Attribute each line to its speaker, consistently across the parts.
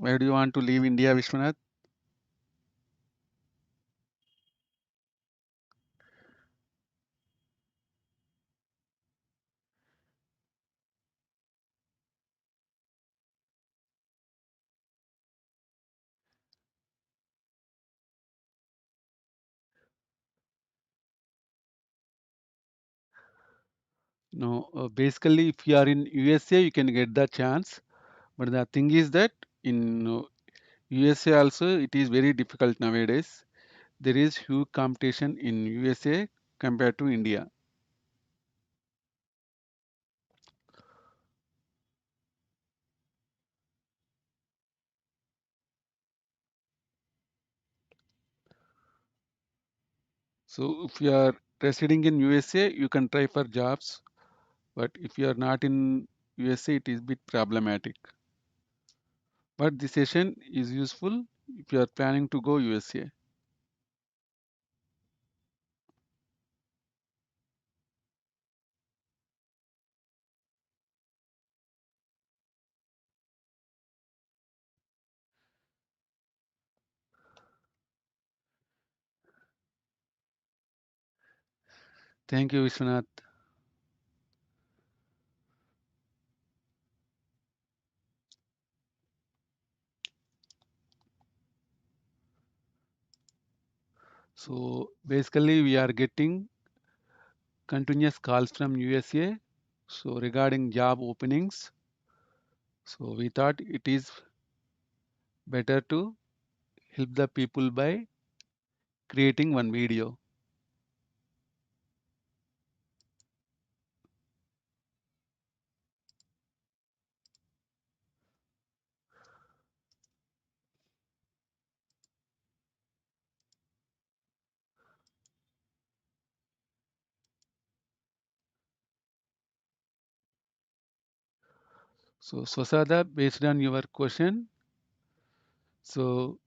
Speaker 1: Why do you want to leave India, Vishwanath? No, basically, if you are in USA, you can get the chance. But the thing is that in USA also, it is very difficult nowadays. There is huge competition in USA compared to India. So if you are residing in USA, you can try for jobs. But if you are not in USA, it is bit problematic. But the session is useful if you are planning to go USA. Thank you, Vishwanath. So basically, we are getting continuous calls from USA. So regarding job openings, so we thought it is better to help the people by creating one video. So Swasada, based on your question, so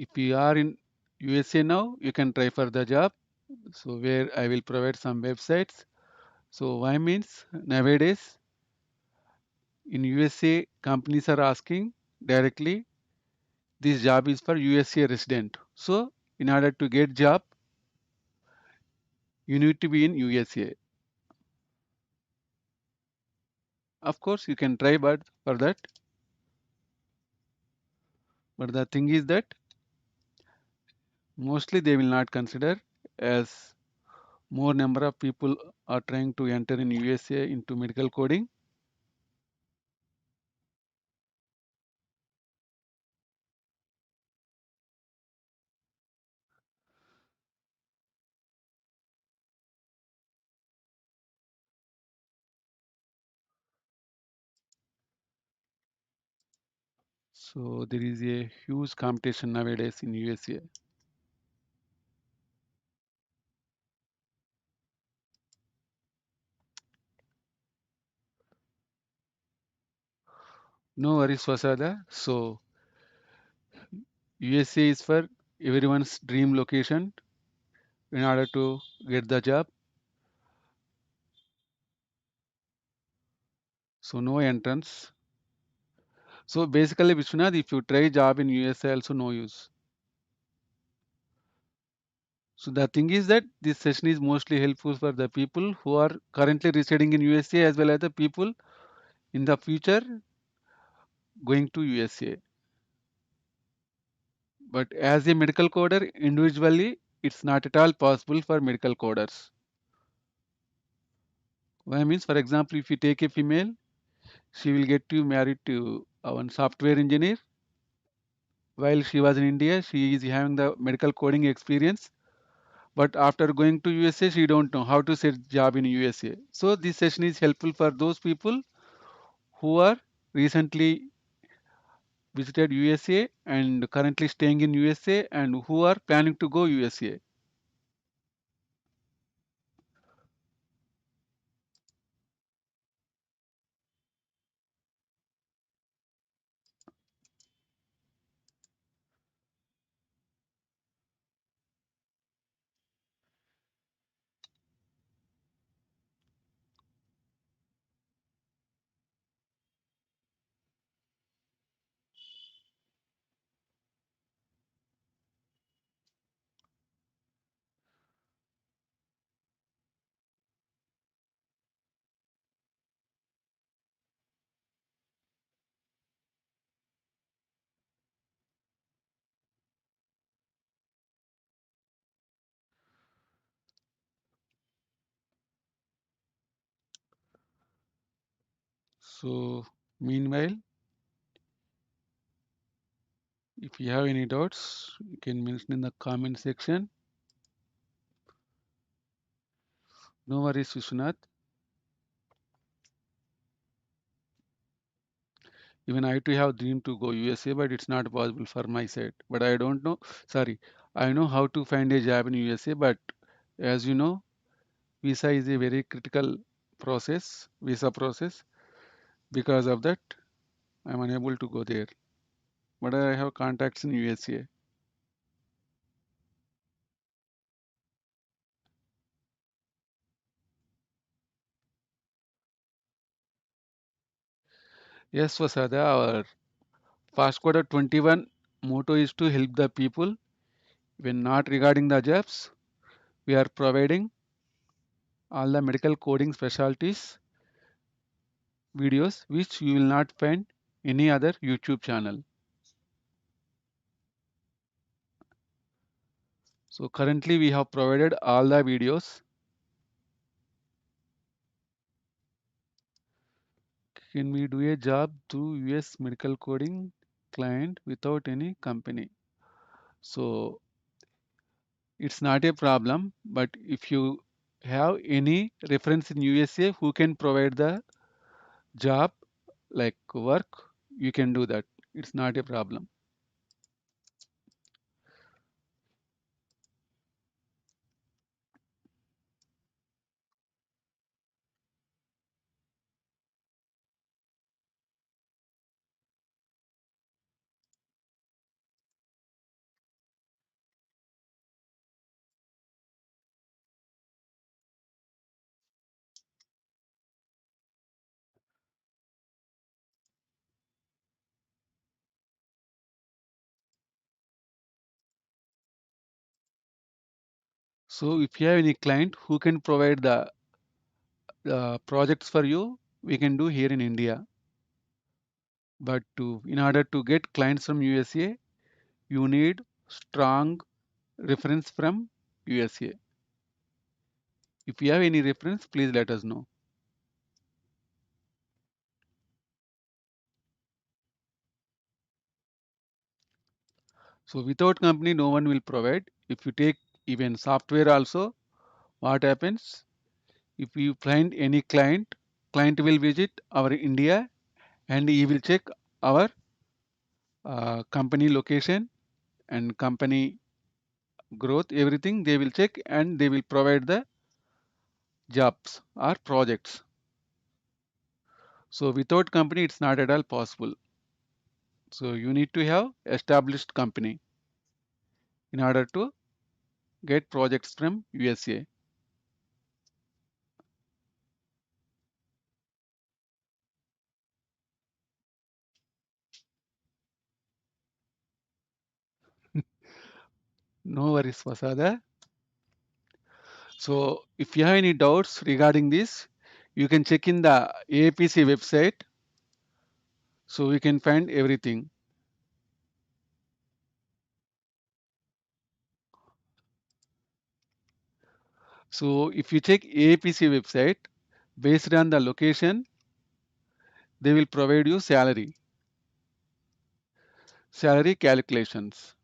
Speaker 1: if you are in USA now, you can try for the job. So where I will provide some websites. So why means nowadays in USA companies are asking directly this job is for USA resident. So in order to get job, you need to be in USA. Of course, you can try, but for that, but the thing is that mostly they will not consider as more number of people are trying to enter in USA into medical coding. So there is a huge competition nowadays in USA. No worries, Wasada. So USA is for everyone's dream location in order to get the job. So no entrance. So basically, Vishwanath, if you try job in USA, also no use. So the thing is that this session is mostly helpful for the people who are currently residing in USA as well as the people in the future going to USA. But as a medical coder, individually, it's not at all possible for medical coders. Why means, for example, if you take a female, she will get you married to one software engineer. While she was in India, she is having the medical coding experience. But after going to USA, she don't know how to set job in USA. So this session is helpful for those people who are recently visited USA and currently staying in USA and who are planning to go USA. So meanwhile, if you have any doubts, you can mention in the comment section. No worries, Vishwanath. Even I too have dream to go USA, but it's not possible for my side. But I don't know. Sorry, I know how to find a job in USA, but as you know, visa is a very critical process, visa process. Because of that, I'm unable to go there. But I have contacts in USA. Yes, Vasada, our fast quarter 21 motto is to help the people. When not regarding the jobs, we are providing all the medical coding specialties videos which you will not find any other YouTube channel. So currently we have provided all the videos. Can we do a job through US medical coding client without any company? So it's not a problem, but if you have any reference in USA who can provide the job like work, you can do that. It's not a problem. So if you have any client who can provide the projects for you, we can do here in India. But in order to get clients from USA, you need strong reference from USA. If you have any reference, please let us know. So without company, no one will provide. If you take even software also, what happens? If you find any client, client will visit our India and he will check our company location and company growth, everything they will check and they will provide the jobs or projects. So without company, it's not at all possible. So you need to have established company in order to get projects from USA. No worries, Vasada. So if you have any doubts regarding this, you can check in the AAPC website. So you can find everything. So if you check AAPC website, based on the location, they will provide you salary calculations.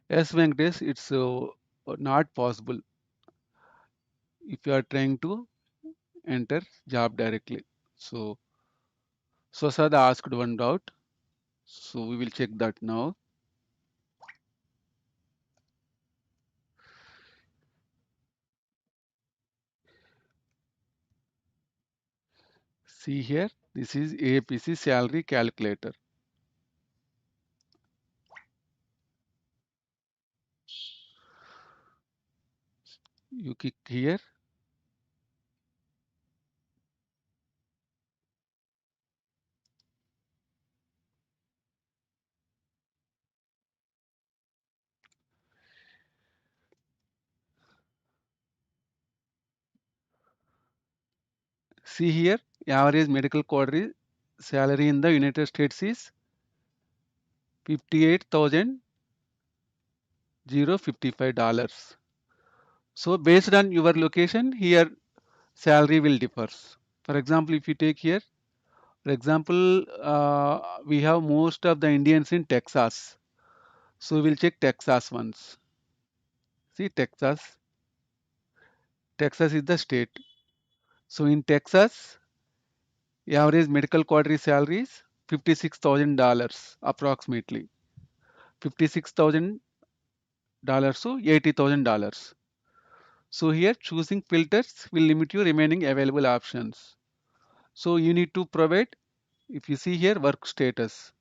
Speaker 1: Yes, Venkatesh, it's not possible if you are trying to enter job directly. So Swasada asked one doubt. So we will check that now. See here, this is AAPC salary calculator. You click here. See here, average medical quadri salary in the United States is $58,055. So based on your location, here salary will differ. For example, if you take here, for example, we have most of the Indians in Texas. So we'll check Texas once. See Texas. Texas is the state. So in Texas, average medical quadri salary is $56,000 approximately. $56,000 to $80,000. So here choosing filters will limit your remaining available options. So you need to provide, if you see here, work status.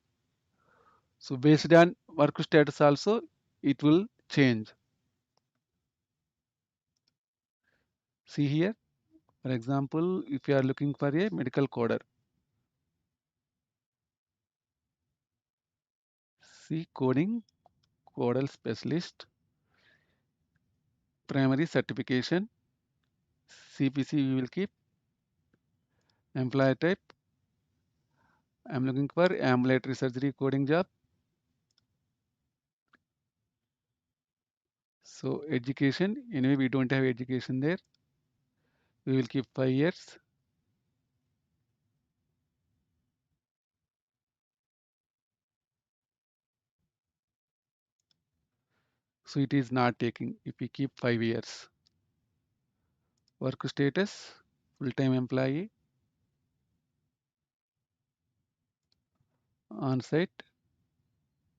Speaker 1: So based on work status also, it will change. See here, for example, if you are looking for a medical coder, see coding, codal specialist, primary certification, CPC we will keep, employer type. I'm looking for ambulatory surgery coding job. So education, anyway we don't have education there. We will keep 5 years. So it is not taking if we keep 5 years. Work status, full-time employee, on-site.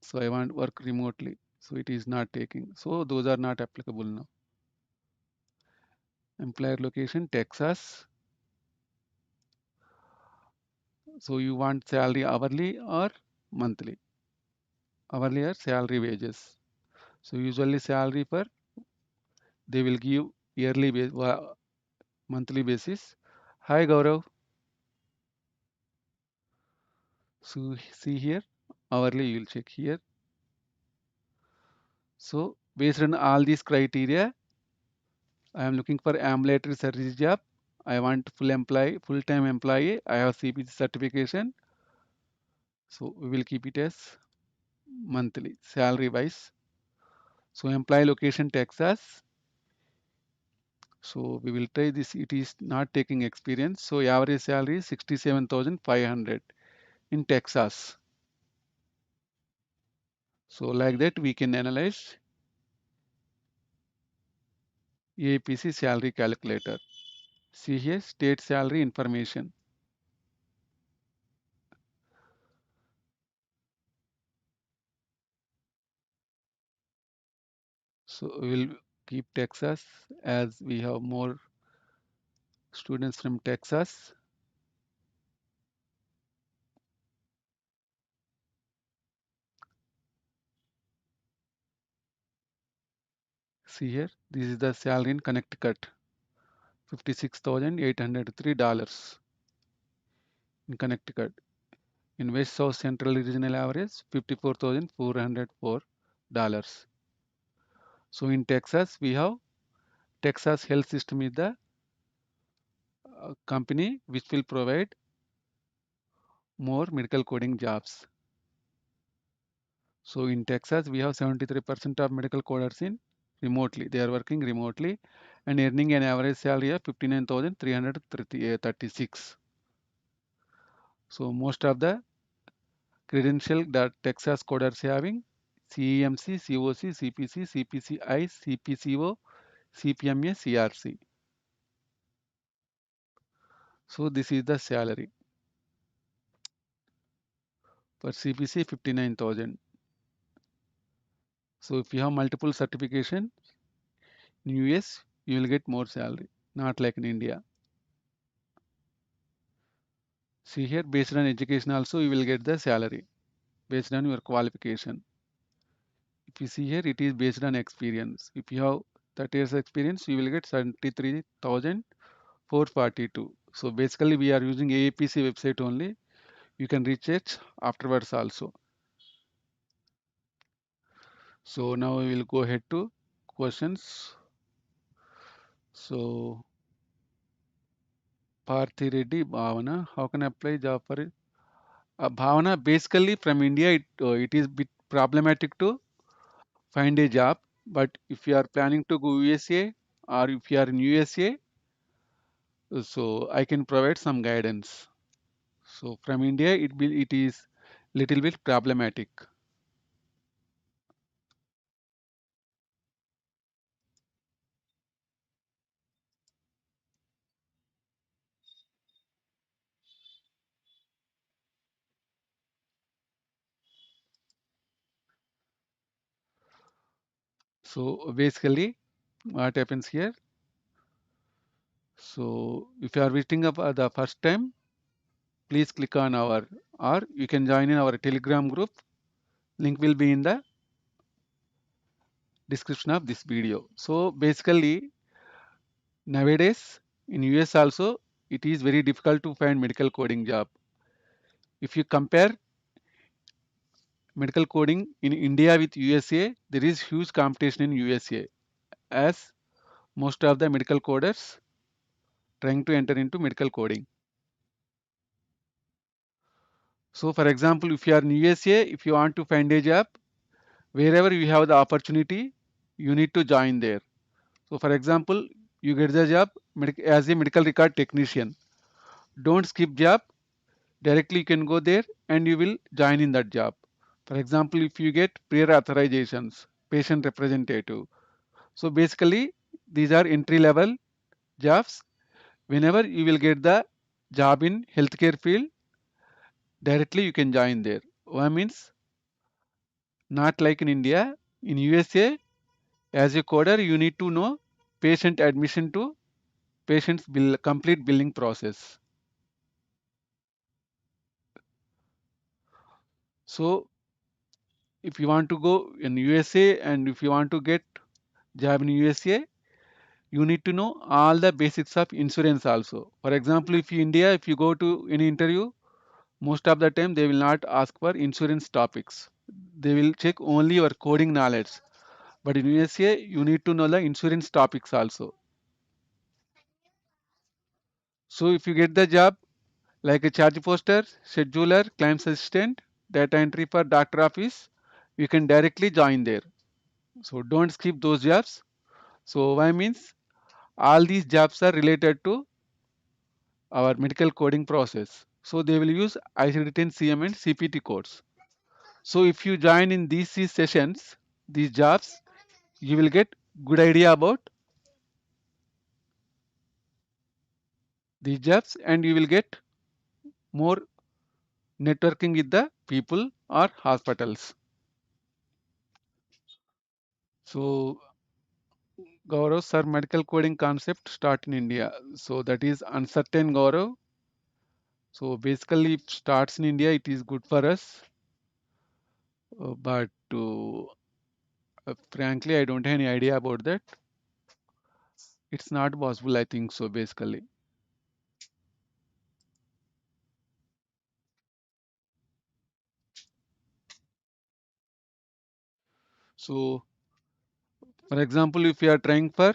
Speaker 1: So I want work remotely. So it is not taking. So those are not applicable now. Employer location, Texas. So you want salary hourly or monthly? Hourly or salary wages. So usually salary per they will give yearly monthly basis. Hi Gaurav. So see here, hourly you will check here. So based on all these criteria, I am looking for ambulatory surgery job. I want full-time employee. I have CPC certification. So we will keep it as monthly, salary wise. So employee location Texas. So we will try this. It is not taking experience. So average salary is 67,500 in Texas. So like that we can analyze AAPC salary calculator. See here state salary information. So we will keep Texas as we have more students from Texas. See here, this is the salary in Connecticut, $56,803 in Connecticut. In West South Central Regional average, $54,404. So in Texas, we have Texas Health System is the company which will provide more medical coding jobs. So in Texas, we have 73% of medical coders in remotely. They are working remotely and earning an average salary of 59,336. So most of the credential that Texas coders having CEMC, COC, CPC, CPCI, CPCO, CPMA, CRC. So this is the salary for CPC 59,000. So if you have multiple certification in US, you will get more salary, not like in India. See here, based on education also, you will get the salary based on your qualification. If you see here, it is based on experience. If you have 30 years experience, you will get 73,442. So basically, we are using AAPC website only. You can research afterwards also. So now we will go ahead to questions. So Parthy Reddy, Bhavana. How can I apply job for it? Bhavana, basically from India, it is bit problematic to find a job. But if you are planning to go USA or if you are in USA, so I can provide some guidance. So from India, it is little bit problematic. So basically, what happens here? So if you are visiting up the first time, please click on our, or you can join in our Telegram group. Link will be in the description of this video. So basically, nowadays in US also, it is very difficult to find medical coding job. If you compare medical coding in India with USA, there is huge competition in USA as most of the medical coders trying to enter into medical coding. So for example, if you are in USA, if you want to find a job, wherever you have the opportunity, you need to join there. So for example, you get the job as a medical record technician. Don't skip job. Directly you can go there and you will join in that job. For example, if you get prior authorizations, patient representative. So basically, these are entry level jobs. Whenever you will get the job in healthcare field, directly you can join there. Why means not like in India. In USA, as a coder, you need to know patient admission to patient's complete billing process. So if you want to go in USA and if you want to get job in USA, you need to know all the basics of insurance also. For example, if you India, if you go to any interview, most of the time they will not ask for insurance topics. They will check only your coding knowledge. But in USA, you need to know the insurance topics also. So if you get the job like a charge poster, scheduler, claims assistant, data entry for doctor office, you can directly join there. So don't skip those jobs. So why means all these jobs are related to our medical coding process. So they will use ICD-10 CM and CPT codes. So if you join in these sessions, these jobs, you will get good idea about these jobs and you will get more networking with the people or hospitals. So Gaurav, sir, medical coding concept start in India. So that is uncertain, Gaurav. So basically, it starts in India. It is good for us, but frankly, I don't have any idea about that. It's not possible. I think so. Basically, so for example, if you are trying for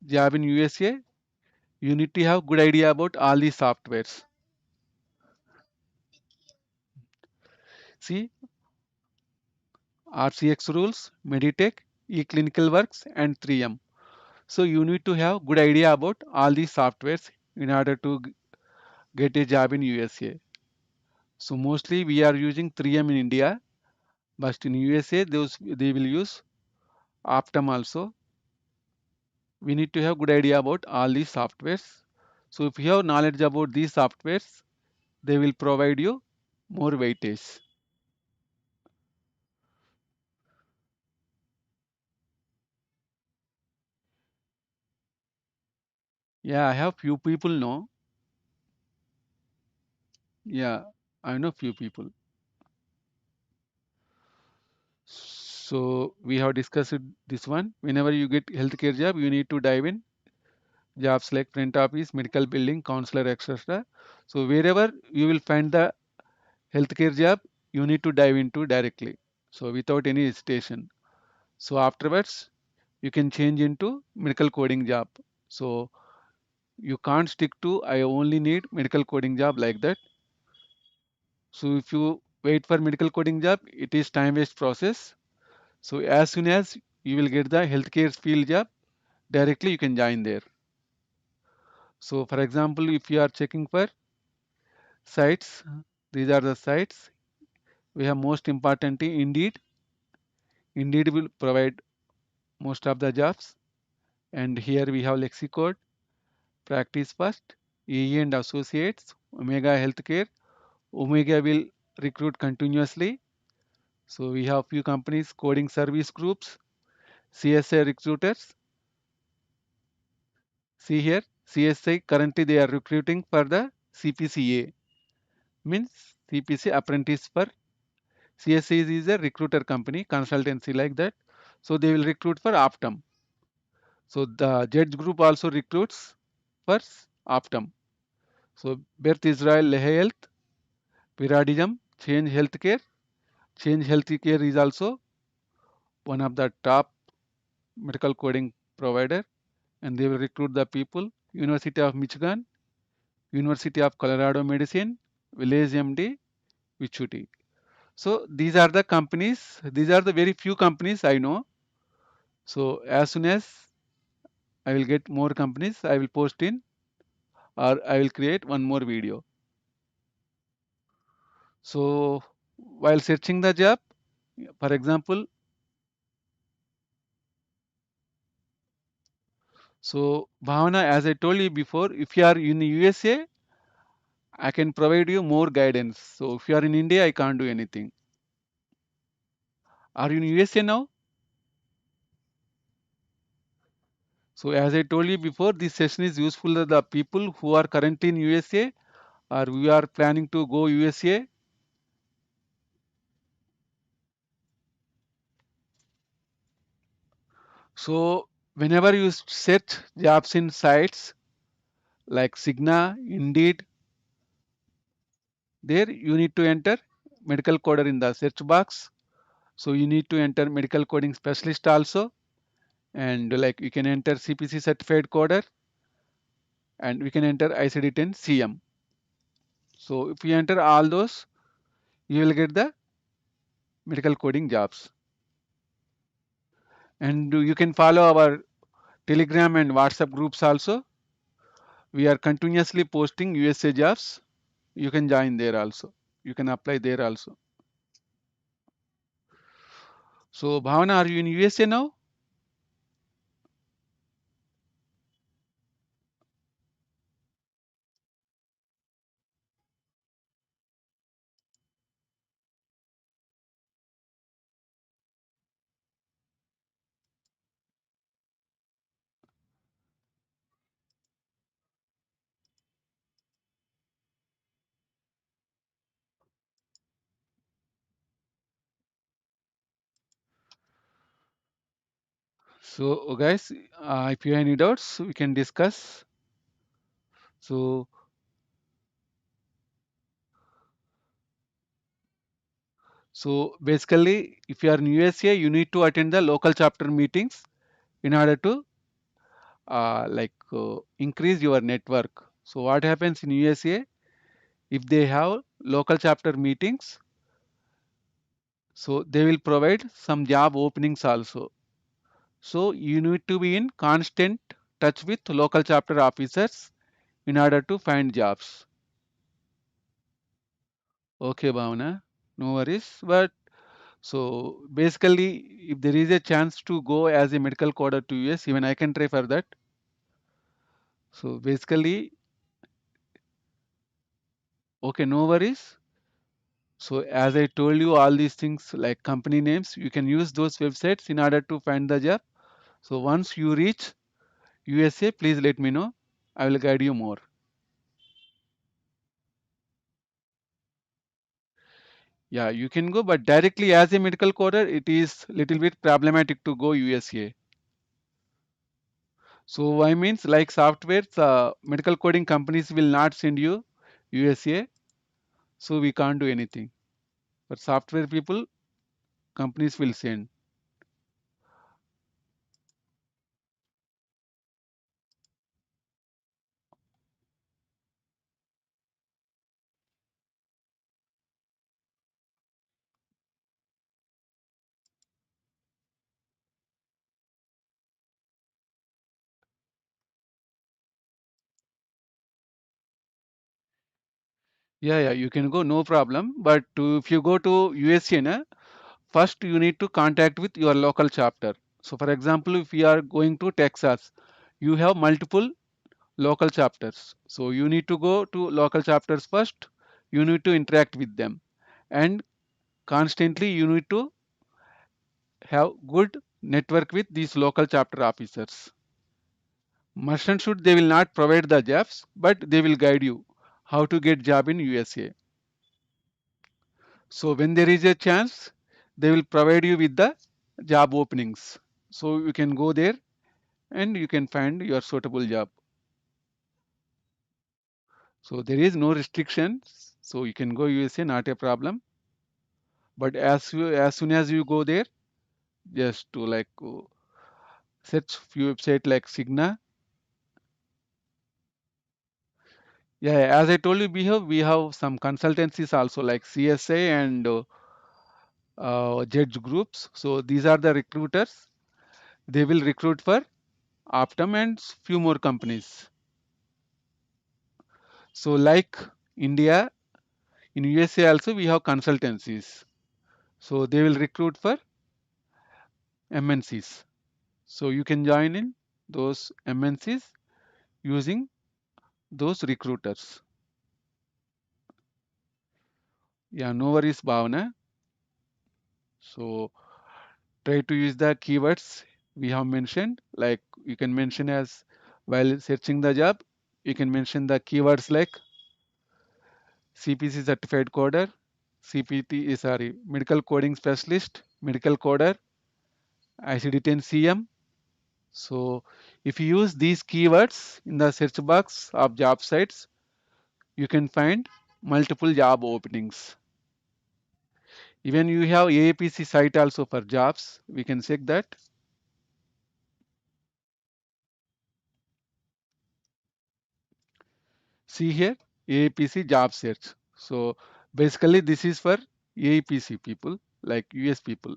Speaker 1: job in USA, you need to have good idea about all these softwares. See, RCX rules, Meditech, eClinical Works, and 3M. So you need to have good idea about all these softwares in order to get a job in USA. So mostly we are using 3M in India, but in USA those they will use Optum also. We need to have good idea about all these softwares. So if you have knowledge about these softwares, they will provide you more weightage. Yeah, I have few people know. Yeah, I know few people. So we have discussed this one. Whenever you get healthcare job, you need to dive in jobs like front office, medical billing, counselor, etc. So wherever you will find the healthcare job, you need to dive into directly. So without any hesitation. So afterwards, you can change into medical coding job. So You can't stick to I only need medical coding job like that. So if you wait for medical coding job, it is time waste process. So as soon as you will get the healthcare field job, directly you can join there. So for example, if you are checking for sites, these are the sites. We have most importantly Indeed. Indeed will provide most of the jobs. And here we have Lexicode, Practice First, EE and Associates, Omega Healthcare. Omega will recruit continuously. So we have few companies, coding service groups, CSA recruiters. See here, CSI currently they are recruiting for the CPCA, means CPC apprentice for CSI is a recruiter company, consultancy like that. So they will recruit for Optum. So the Judge Group also recruits for Optum. So Birth Israel Health, Viradism, Change Healthcare. Change Healthcare is also one of the top medical coding provider, and they will recruit the people. University of Michigan, University of Colorado Medicine, Village MD, Vichuti. So these are the companies. These are the very few companies I know. So as soon as I will get more companies, I will post in or I will create one more video. So while searching the job, for example, so Bhavana, as I told you before, if you are in USA, I can provide you more guidance. So if you are in India, I can't do anything. Are you in USA now? So as I told you before, this session is useful to the people who are currently in USA or we are planning to go USA. So whenever you search jobs in sites like Cigna, Indeed, there you need to enter medical coder in the search box. So you need to enter medical coding specialist also, and like you can enter CPC certified coder, and we can enter ICD-10 CM. So if you enter all those, you will get the medical coding jobs. And you can follow our Telegram and WhatsApp groups also. We are continuously posting USA jobs. You can join there also. You can apply there also. So Bhavana, are you in USA now? So guys, if you have any doubts, we can discuss. So basically, if you are in USA, you need to attend the local chapter meetings in order to increase your network. So what happens in USA? If they have local chapter meetings, so they will provide some job openings also. So you need to be in constant touch with local chapter officers in order to find jobs. Okay, Bhavana, no worries. But so basically, if there is a chance to go as a medical coder to US, even I can try for that. So basically, okay, no worries. So as I told you, all these things like company names, you can use those websites in order to find the job. So once you reach USA, please let me know. I will guide you more. Yeah, you can go, but directly as a medical coder, it is little bit problematic to go USA. So I means like softwares, medical coding companies will not send you USA, so we can't do anything. But software people, companies will send. Yeah, you can go, no problem. But if you go to USA, na, first you need to contact with your local chapter. So, for example, if you are going to Texas, you have multiple local chapters. So, you need to go to local chapters first. You need to interact with them, and constantly you need to have good network with these local chapter officers. Must and should they will not provide the jobs, but they will guide you how to get job in USA. So when there is a chance, they will provide you with the job openings. So you can go there and you can find your suitable job. So there is no restrictions. So you can go USA, not a problem. But as soon as you go there, just to like search few website like Cigna. Yeah, as I told you, we have some consultancies also like CSA and judge groups. So these are the recruiters. They will recruit for Optum and few more companies. So like India, in USA also we have consultancies. So they will recruit for MNCs. So you can join in those MNCs using those recruiters. Yeah, no worries, Bhavana. So try to use the keywords we have mentioned. Like you can mention as while searching the job, you can mention the keywords like CPC certified coder, CPT, sorry, medical coding specialist, medical coder, ICD-10 CM. So if you use these keywords in the search box of job sites, you can find multiple job openings. Even you have AAPC site also for jobs. We can check that. See here, AAPC job search. So basically this is for AAPC people, like US people.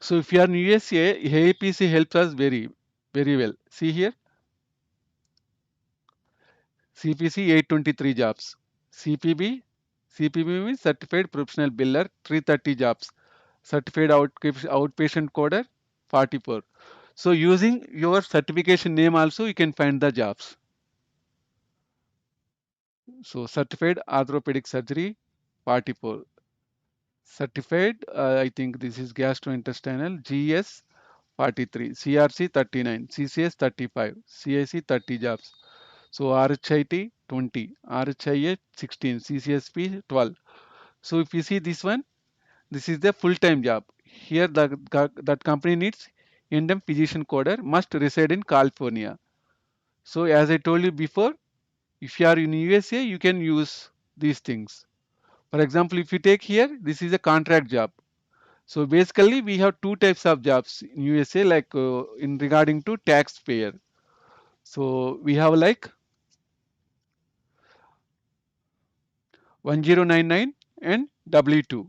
Speaker 1: So if you are in USA, AAPC helps us very well. See here, CPC 823 jobs. CPB, CPB means Certified Professional Biller, 330 jobs. Certified Outpatient Coder, 44. So using your certification name also, you can find the jobs. So Certified Orthopedic Surgery, 44. Certified, I think this is gastrointestinal, GS 43, CRC 39, CCS 35, CIC 30 jobs. So RHIT 20, RHIA 16, CCSP 12. So if you see this one, this is the full-time job. Here that company needs Indian physician coder must reside in California. So as I told you before, if you are in USA, you can use these things. For example, if you take here, this is a contract job. So basically, we have two types of jobs in USA, like in regarding to taxpayer. So we have like 1099 and W2.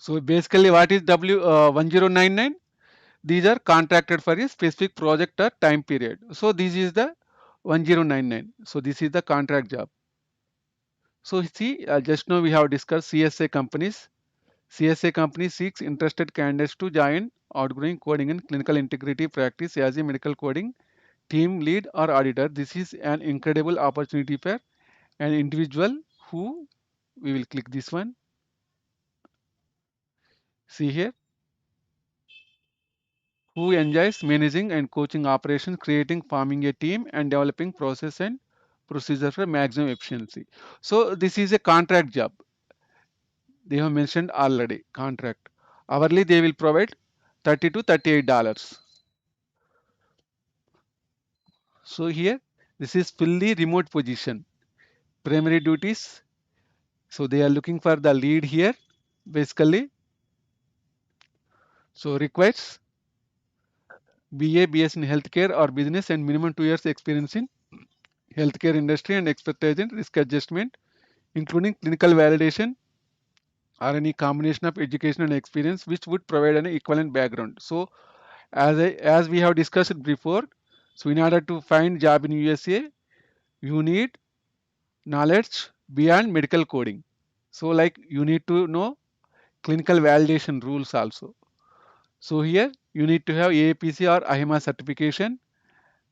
Speaker 1: So basically, what is W 1099? These are contracted for a specific project or time period. So this is the 1099. So this is the contract job. So see, just now we have discussed CSA companies. CSA company seeks interested candidates to join outgoing coding and clinical integrity practice as a medical coding team lead or auditor. This is an incredible opportunity for an individual who, we will click this one. See here, who enjoys managing and coaching operations, creating, forming a team, and developing process and procedure for maximum efficiency. So this is a contract job. They have mentioned already contract. Hourly they will provide 30 to $38. So here this is fully remote position. Primary duties. So they are looking for the lead here. Basically, So requires BA, BS in healthcare or business and minimum 2 years experience in healthcare industry and expertise in risk adjustment, including clinical validation or any combination of education and experience which would provide an equivalent background. So as we have discussed before, so in order to find job in USA, you need knowledge beyond medical coding. So like you need to know clinical validation rules also. So here you need to have AAPC or IMA certification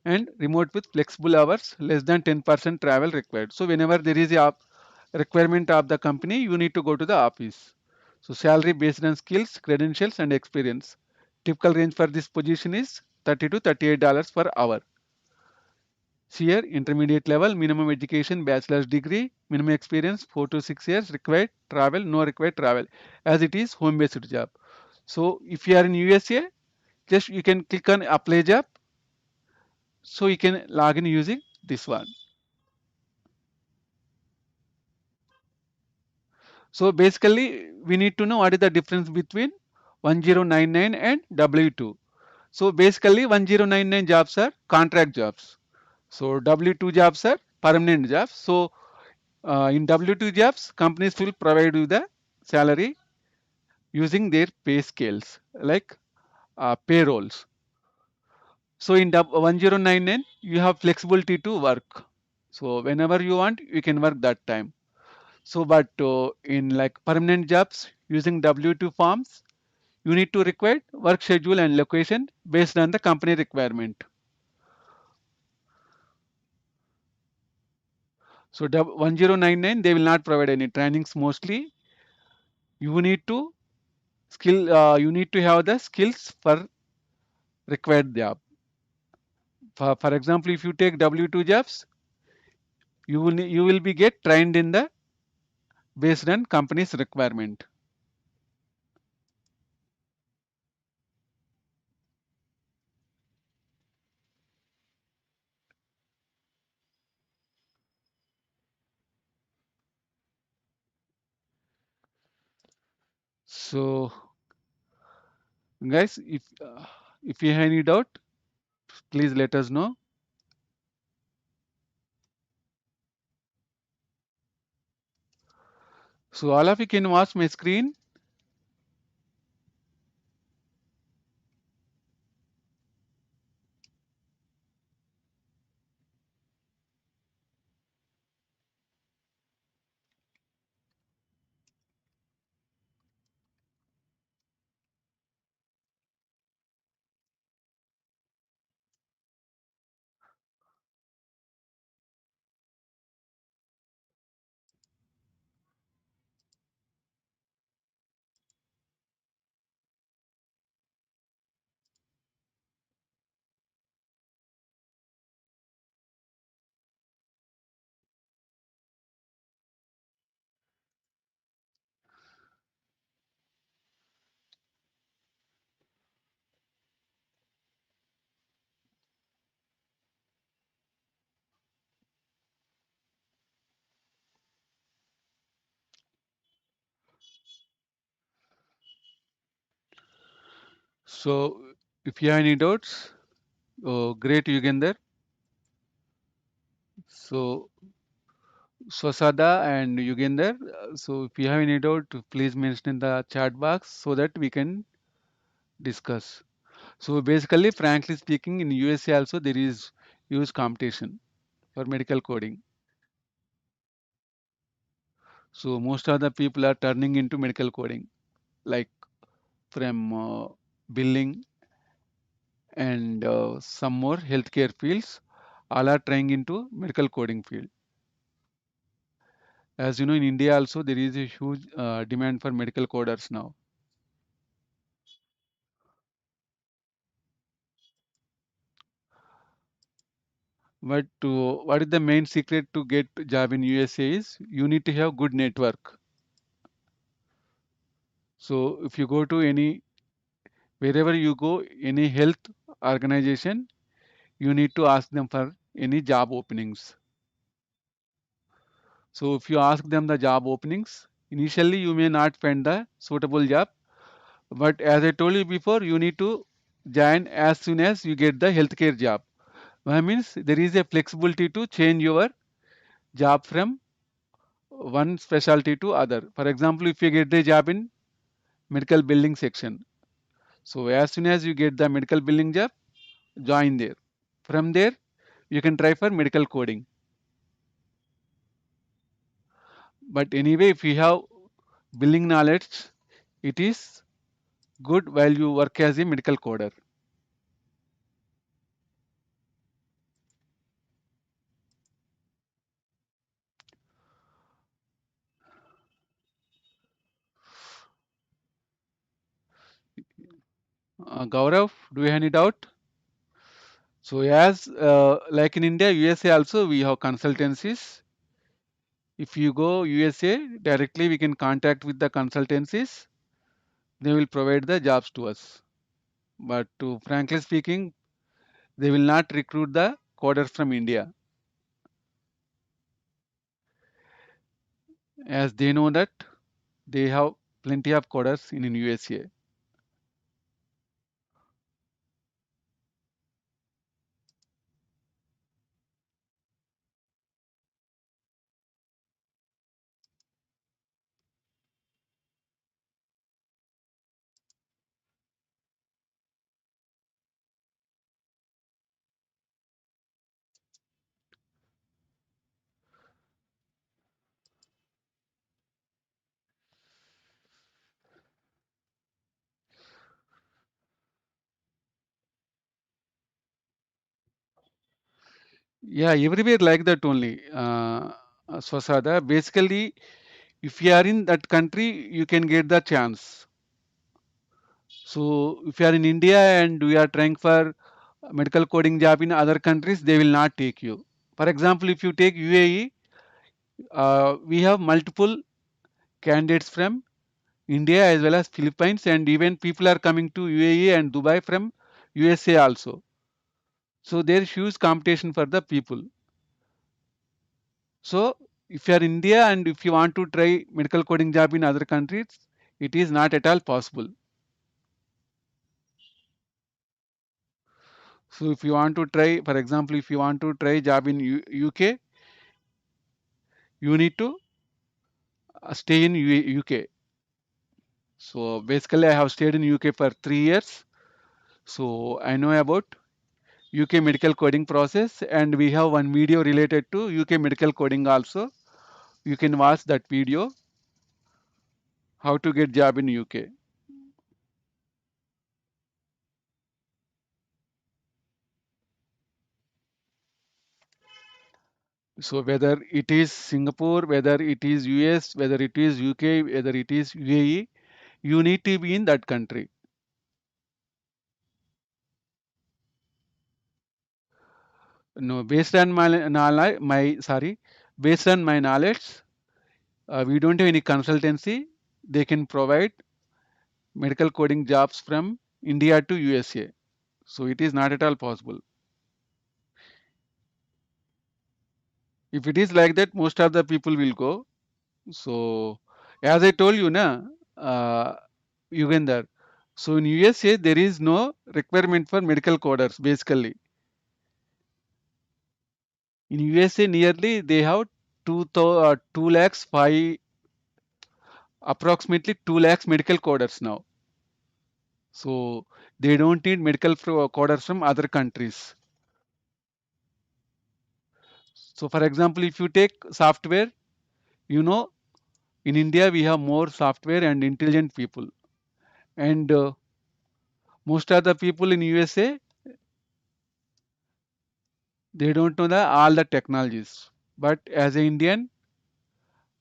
Speaker 1: and remote with flexible hours, less than 10% travel required. So whenever there is a requirement of the company, you need to go to the office. So salary based on skills, credentials and experience. Typical range for this position is 30 to $38 per hour. See here, intermediate level, minimum education, bachelor's degree, minimum experience, 4 to 6 years, required travel, no required travel, as it is home-based job. So if you are in USA, just you can click on apply job, so you can log in using this one. So basically, we need to know what is the difference between 1099 and W2. So basically, 1099 jobs are contract jobs. So W2 jobs are permanent jobs. So in W2 jobs, companies will provide you the salary using their pay scales like payrolls. So in 1099, you have flexibility to work. So whenever you want, you can work that time. So but in like permanent jobs using W2 forms, you need to require work schedule and location based on the company requirement. So 1099, they will not provide any trainings mostly. You need to you need to have the skills for required job. For example, if you take W2 jobs, you will be get trained in the based on company's requirement. So guys, if you have any doubt, please let us know. So all of you can watch my screen. So if you have any doubts, oh, great, Yugender. So Swasada and Yugender. So if you have any doubt, please mention in the chat box so that we can discuss. So basically, frankly speaking, in USA also there is huge competition for medical coding. So most of the people are turning into medical coding, like from billing and some more healthcare fields, all are trying into medical coding field. As you know, in India also there is a huge demand for medical coders now. But what is the main secret to get job in USA is you need to have good network. So if you go to any wherever you go, any health organization, you need to ask them for any job openings. So if you ask them the job openings, initially you may not find the suitable job, But as I told you before, you need to join as soon as you get the healthcare job. That means there is a flexibility to change your job from one specialty to other. For example, if you get the job in medical building section, so as soon as you get the medical building job, join there. From there, you can try for medical coding. But anyway, if you have billing knowledge, it is good while you work as a medical coder. Gaurav, do you have any doubt? So as like in India, USA also we have consultancies. If you go USA directly, we can contact with the consultancies. They will provide the jobs to us. But to frankly speaking, they will not recruit the coders from India, as they know that they have plenty of coders in USA. Yeah, everywhere like that only. Swasada, basically, if you are in that country, you can get the chance. So if you are in India and we are trying for medical coding job in other countries, they will not take you. For example, if you take UAE, we have multiple candidates from India as well as Philippines, and even people are coming to UAE and Dubai from USA also. So there is huge competition for the people. So if you are India and if you want to try medical coding job in other countries, it is not at all possible. So if you want to try, for example, if you want to try job in UK, you need to stay in UK. So basically, I have stayed in UK for 3 years. So I know about UK medical coding process, and we have one video related to UK medical coding also. You can watch that video, how to get job in UK. So whether it is Singapore, whether it is US, whether it is UK, whether it is UAE, you need to be in that country. No, based on based on my knowledge, we don't have any consultancy. They can provide medical coding jobs from India to USA. So it is not at all possible. If it is like that, most of the people will go. So as I told you, Yugandhar. So in USA there is no requirement for medical coders. Basically, in USA nearly they have 2 lakhs five approximately 2 lakhs medical coders now. So they don't need medical coders from other countries. So for example, if you take software, you know, in India we have more software and intelligent people, and most of the people in USA they don't know all the technologies. But as an Indian,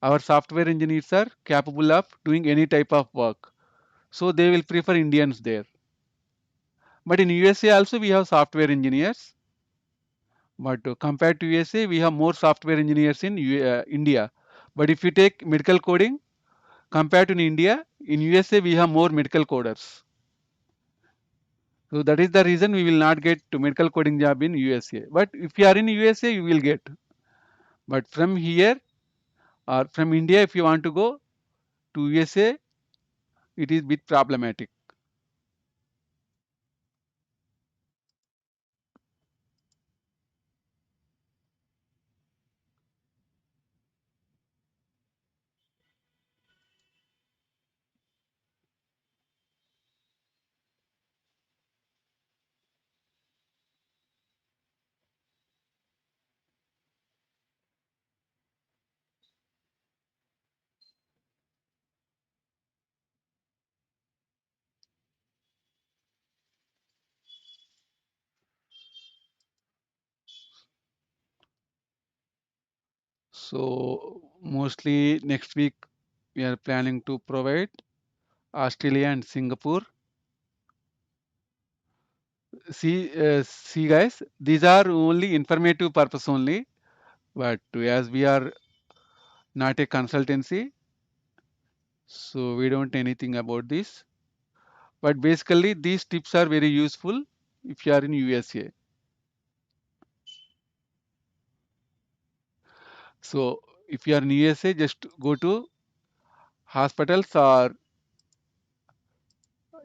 Speaker 1: our software engineers are capable of doing any type of work. So they will prefer Indians there. But in USA also we have software engineers. But compared to USA, we have more software engineers in India. But if you take medical coding, compared to in India, in USA we have more medical coders. So that is the reason we will not get to medical coding job in USA. But if you are in USA, you will get. But from here or from India, if you want to go to USA, it is bit problematic. So mostly next week we are planning to provide Australia and Singapore. See guys, these are only informative purpose only. But as we are not a consultancy, so we don't know anything about this. But basically, these tips are very useful if you are in USA. So if you are in USA, just go to hospitals or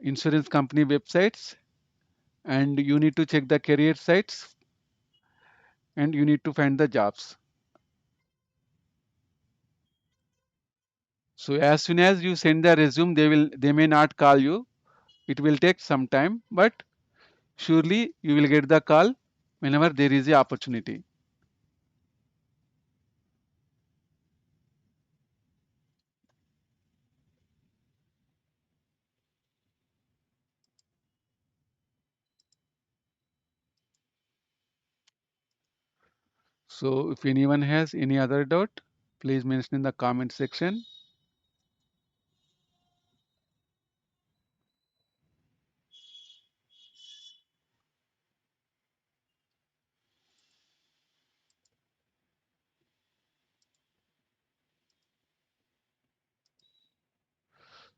Speaker 1: insurance company websites, and you need to check the career sites, and you need to find the jobs. So as soon as you send the resume, they may not call you. It will take some time, but surely you will get the call whenever there is a opportunity. So if anyone has any other doubt, please mention in the comment section.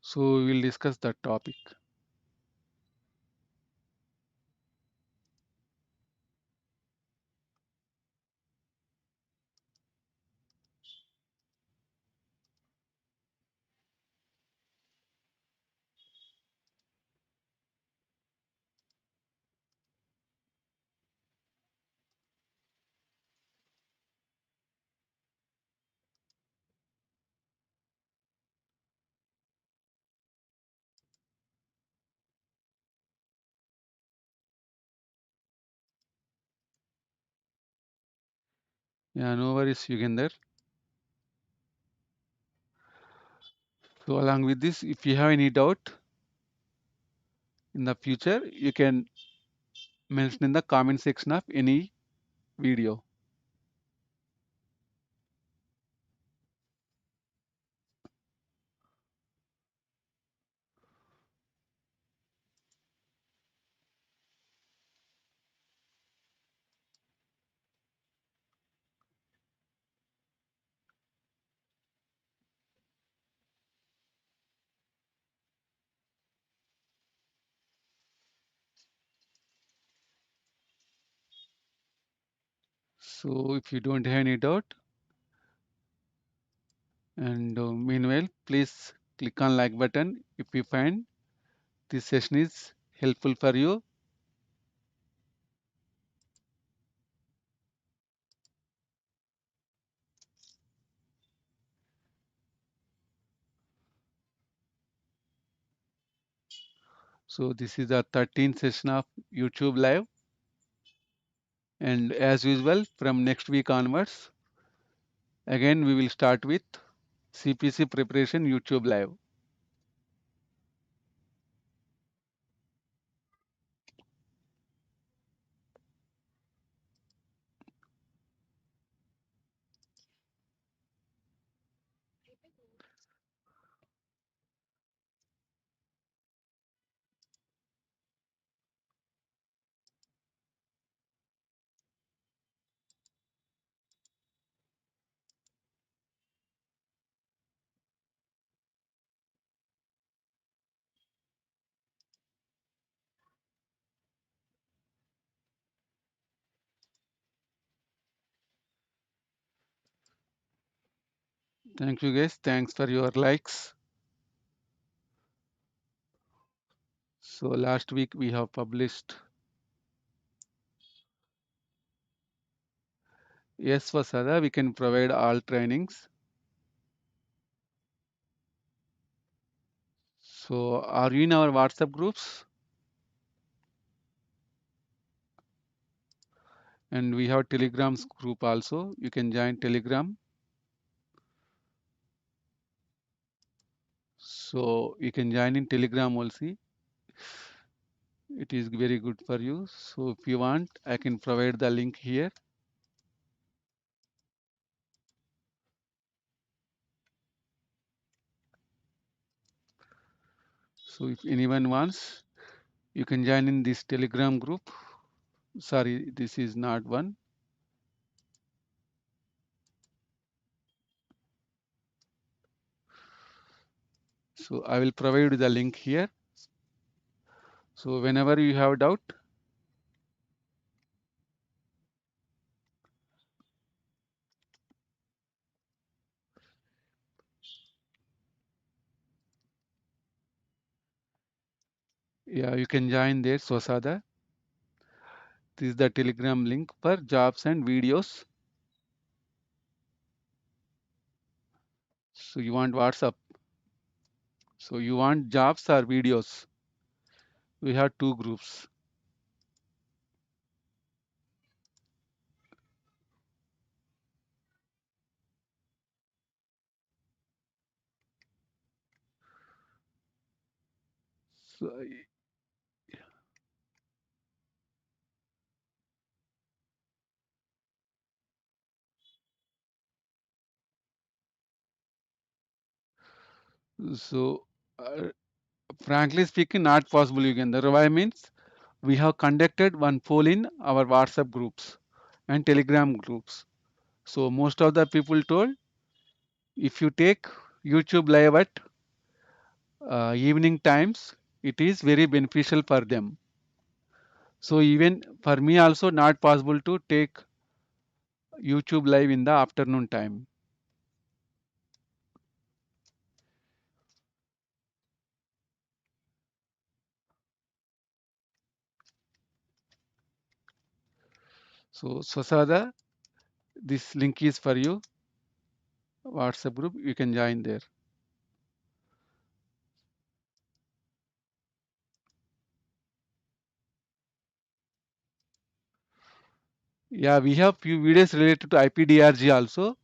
Speaker 1: So we will discuss that topic. Yeah, no worries, Yugender. So along with this, if you have any doubt in the future, you can mention in the comment section of any video. So if you don't have any doubt, and meanwhile, please click on like button if you find this session is helpful for you. So this is the 13th session of YouTube Live. And as usual, from next week onwards, again we will start with CPC preparation YouTube Live. Thank you guys. Thanks for your likes. So last week we have published. Yes, Vasada, we can provide all trainings. So are you in our WhatsApp groups? And we have Telegram's group also. You can join Telegram. So you can join in Telegram also. It is very good for you. So if you want, I can provide the link here. So if anyone wants, you can join in this Telegram group. Sorry, this is not one. So I will provide you the link here. So whenever you have doubt, yeah, you can join there, Swasada. This is the Telegram link for jobs and videos. So you want WhatsApp. So you want jobs or videos. We have two groups. So, so frankly speaking, not possible, Yugandhar. Why means we have conducted one poll in our WhatsApp groups and Telegram groups. So most of the people told if you take YouTube live at evening times, it is very beneficial for them. So even for me also not possible to take YouTube live in the afternoon time. So Swasada, this link is for you. WhatsApp group, you can join there. Yeah, we have few videos related to IPDRG also.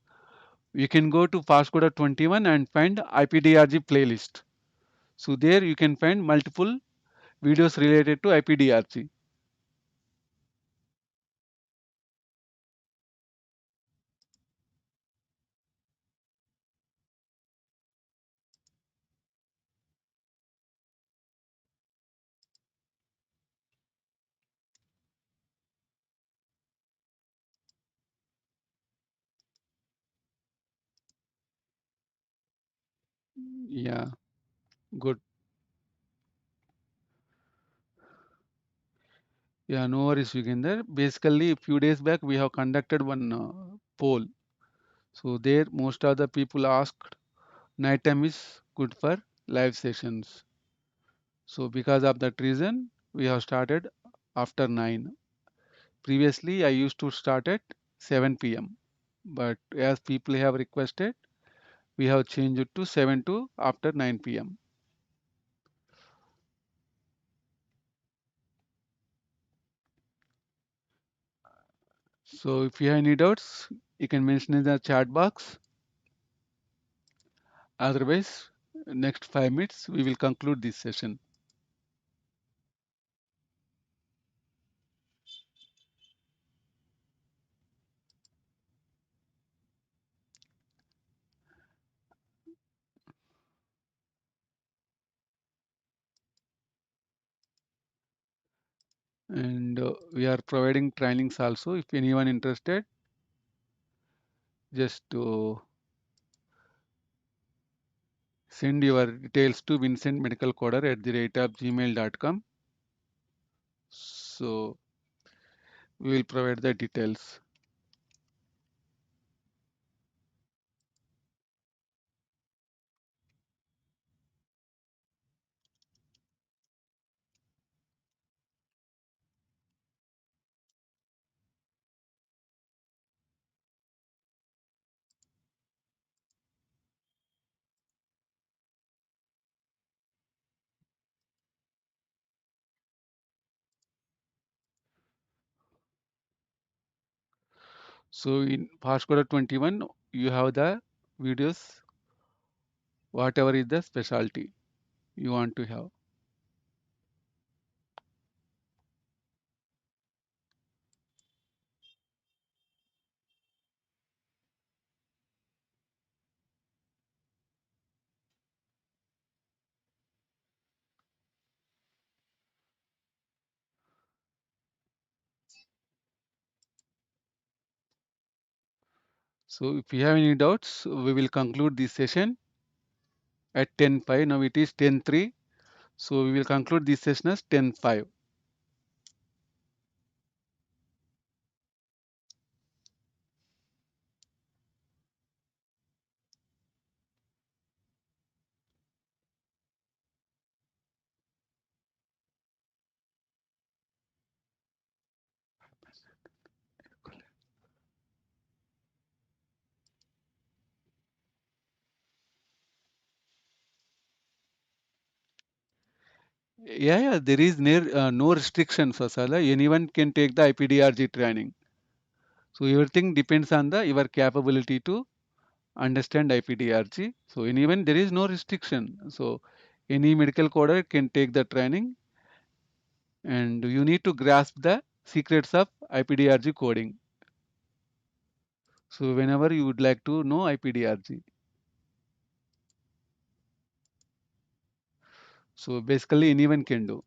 Speaker 1: You can go to Fastcoder 21 and find IPDRG playlist. So there you can find multiple videos related to IPDRG. Yeah, good. Yeah, no worries, Yugender. Basically, a few days back we have conducted one poll. So there most of the people asked nighttime is good for live sessions. So because of that reason, we have started after 9. Previously, I used to start at 7 p.m. But as people have requested, we have changed it to 7 to after 9 p.m. So if you have any doubts, you can mention in the chat box. Otherwise, next 5 minutes, we will conclude this session. And we are providing trainings also. If anyone interested, just send your details to vincentmedicalcoder@gmail.com. So we will provide the details. So in Fastcoder 21, you have the videos, whatever is the specialty you want to have. So if you have any doubts, we will conclude this session at 10:05. Now it is 10:03. So we will conclude this session as 10:05. Yeah, there is no restriction, Swasala. Anyone can take the IPDRG training. So everything depends on the your capability to understand IPDRG. So anyone there is no restriction. So any medical coder can take the training, and you need to grasp the secrets of IPDRG coding. So whenever you would like to know IPDRG. So basically anyone can do.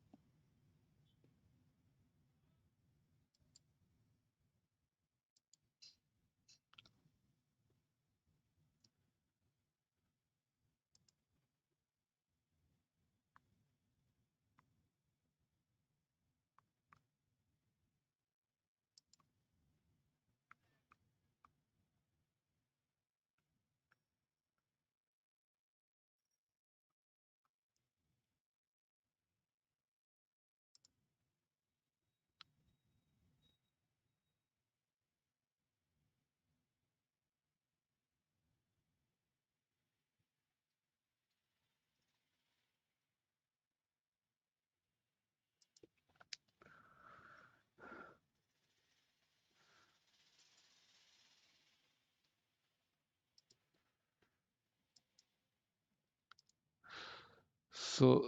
Speaker 1: So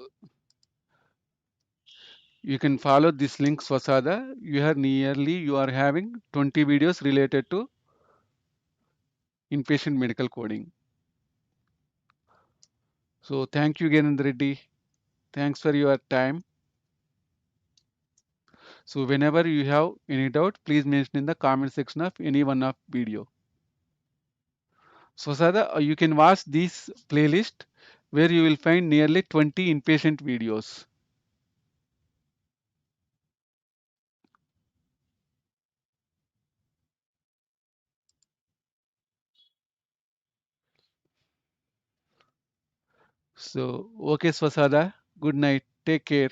Speaker 1: you can follow this link, Swasada. You are having 20 videos related to inpatient medical coding. So thank you, Ganendra Reddy. Thanks for your time. So whenever you have any doubt, please mention in the comment section of any one of video. So Sada, you can watch this playlist where you will find nearly 20 inpatient videos. So okay, Swasada. Good night. Take care.